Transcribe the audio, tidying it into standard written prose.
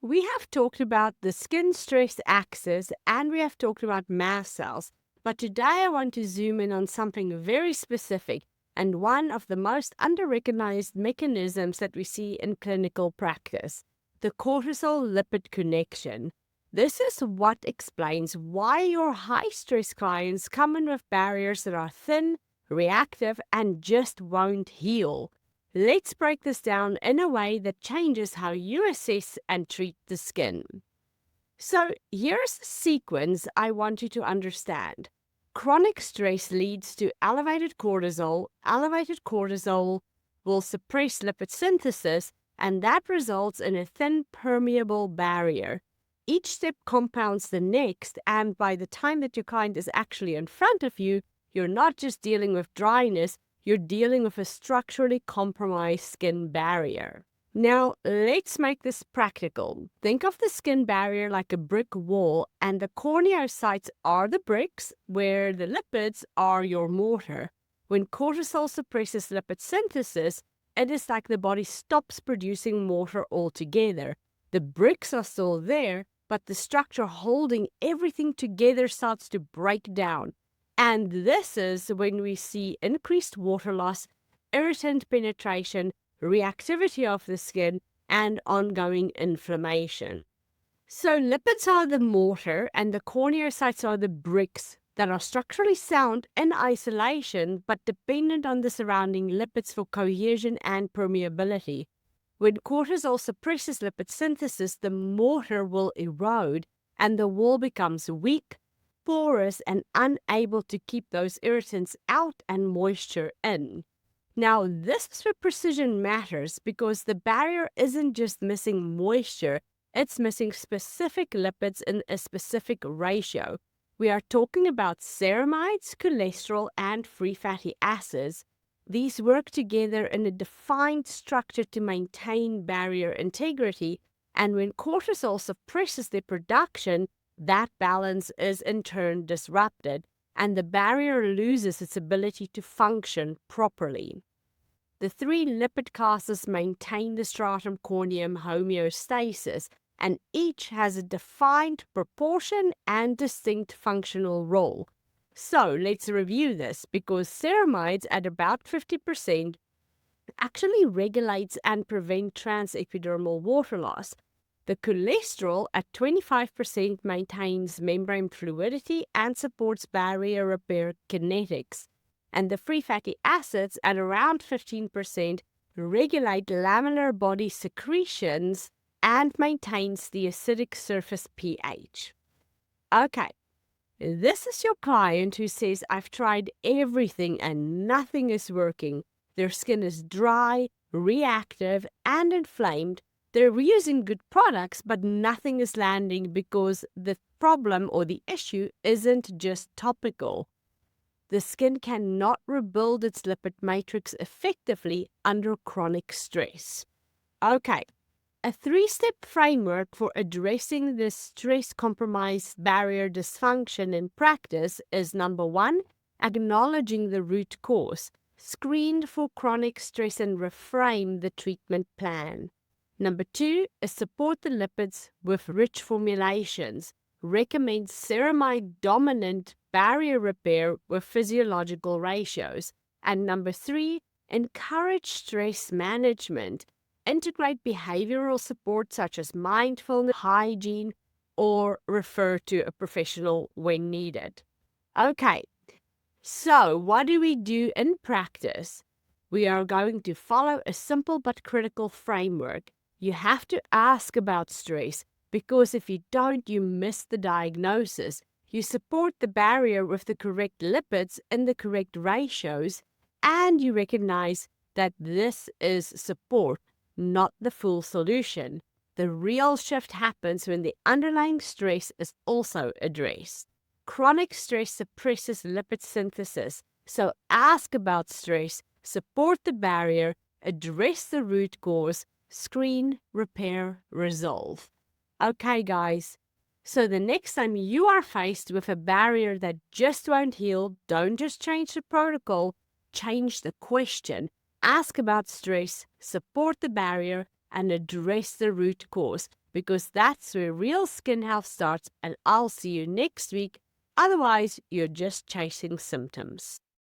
We have talked about the skin stress axis and we have talked about mast cells, but today I want to zoom in on something very specific and one of the most under-recognized mechanisms that we see in clinical practice, the cortisol-lipid connection. This is what explains why your high-stress clients come in with barriers that are thin, reactive, and just won't heal. Let's break this down in a way that changes how you assess and treat the skin. So, here's the sequence I want you to understand. Chronic stress leads to elevated cortisol. Elevated cortisol will suppress lipid synthesis, and that results in a thin, permeable barrier. Each step compounds the next, and by the time that your client is actually in front of you, you're not just dealing with dryness, you're dealing with a structurally compromised skin barrier. Now, let's make this practical. Think of the skin barrier like a brick wall, and the corneocytes are the bricks, where the lipids are your mortar. When cortisol suppresses lipid synthesis, it is like the body stops producing mortar altogether. The bricks are still there, but the structure holding everything together starts to break down. And this is when we see increased water loss, irritant penetration, reactivity of the skin, and ongoing inflammation. So lipids are the mortar and the corneocytes are the bricks that are structurally sound in isolation but dependent on the surrounding lipids for cohesion and permeability. When cortisol suppresses lipid synthesis, the mortar will erode and the wall becomes weak, porous, and unable to keep those irritants out and moisture in. Now, this is where precision matters because the barrier isn't just missing moisture, it's missing specific lipids in a specific ratio. We are talking about ceramides, cholesterol, and free fatty acids. These work together in a defined structure to maintain barrier integrity, and when cortisol suppresses their production, that balance is in turn disrupted, and the barrier loses its ability to function properly. The three lipid classes maintain the stratum corneum homeostasis, and each has a defined proportion and distinct functional role. So let's review this because ceramides at about 50% actually regulates and prevent transepidermal water loss. The cholesterol at 25% maintains membrane fluidity and supports barrier repair kinetics. And the free fatty acids at around 15% regulate lamellar body secretions and maintains the acidic surface pH. Okay, this is your client who says, I've tried everything and nothing is working. Their skin is dry, reactive, and inflamed. They're using good products, but nothing is landing because the problem or the issue isn't just topical. The skin cannot rebuild its lipid matrix effectively under chronic stress. Okay, a three-step framework for addressing this stress-compromised barrier dysfunction in practice is number 1, acknowledging the root cause, screen for chronic stress and reframe the treatment plan. Number 2 is support the lipids with rich formulations, recommend ceramide-dominant barrier repair with physiological ratios. And number 3, encourage stress management. Integrate behavioral support such as mindfulness, hygiene, or refer to a professional when needed. Okay, so what do we do in practice? We are going to follow a simple but critical framework. You have to ask about stress because if you don't, you miss the diagnosis. You support the barrier with the correct lipids in the correct ratios, and you recognize that this is support, not the full solution. The real shift happens when the underlying stress is also addressed. Chronic stress suppresses lipid synthesis, so ask about stress, support the barrier, address the root cause, screen, repair, resolve. Okay, guys. So the next time you are faced with a barrier that just won't heal, don't just change the protocol, change the question. Ask about stress, support the barrier, and address the root cause. because that's where real skin health starts, and I'll see you next week. Otherwise, you're just chasing symptoms.